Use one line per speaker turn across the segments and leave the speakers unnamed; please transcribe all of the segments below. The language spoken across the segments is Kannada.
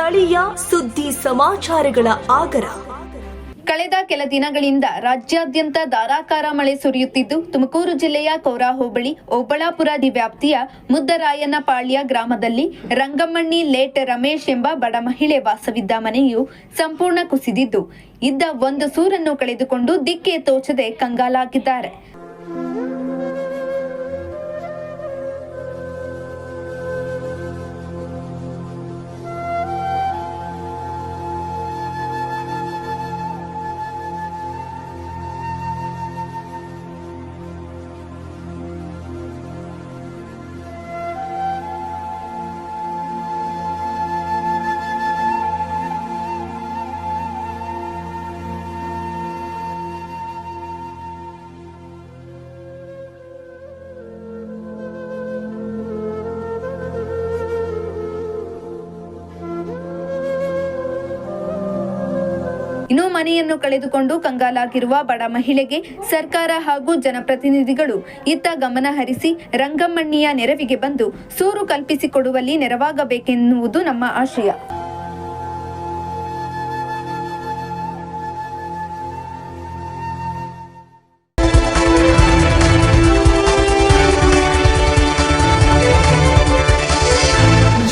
ಸ್ಥಳೀಯ ಸುದ್ದಿ ಸಮಾಚಾರಗಳ ಆಗರ.
ಕಳೆದ ಕೆಲ ದಿನಗಳಿಂದ ರಾಜ್ಯಾದ್ಯಂತ ಧಾರಾಕಾರ ಮಳೆ ಸುರಿಯುತ್ತಿದ್ದು, ತುಮಕೂರು ಜಿಲ್ಲೆಯ ಕೌರಾ ಹೋಬಳಿ ಓಬಳಾಪುರ ವ್ಯಾಪ್ತಿಯ ಮುದ್ದರಾಯನಪಾಳ್ಯ ಗ್ರಾಮದಲ್ಲಿ ರಂಗಮ್ಮಣ್ಣಿ ಲೇಟ್ ರಮೇಶ್ ಎಂಬ ಬಡ ಮಹಿಳೆ ವಾಸವಿದ್ದ ಮನೆಯು ಸಂಪೂರ್ಣ ಕುಸಿದಿದ್ದು, ಇದ್ದ ಒಂದು ಸೂರನ್ನು ಕಳೆದುಕೊಂಡು ದಿಕ್ಕೆ ತೋಚದೆ ಕಂಗಾಲಾಗಿದ್ದಾರೆ. ಇನ್ನು ಮನೆಯನ್ನು ಕಳೆದುಕೊಂಡು ಕಂಗಾಲಾಗಿರುವ ಬಡ ಮಹಿಳೆಗೆ ಸರ್ಕಾರ ಹಾಗೂ ಜನಪ್ರತಿನಿಧಿಗಳು ಇತ್ತ ಗಮನ ಹರಿಸಿ ರಂಗಮ್ಮಣ್ಣಿಯ ನೆರವಿಗೆ ಬಂದು ಸೂರು ಕಲ್ಪಿಸಿಕೊಡುವಲ್ಲಿ ನೆರವಾಗಬೇಕೆನ್ನುವುದು ನಮ್ಮ ಆಶಯ.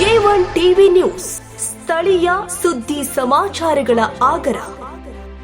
A1 ಟಿವಿ ನ್ಯೂಸ್, ಸ್ಥಳೀಯ ಸುದ್ದಿ ಸಮಾಚಾರಗಳ ಆಗರ.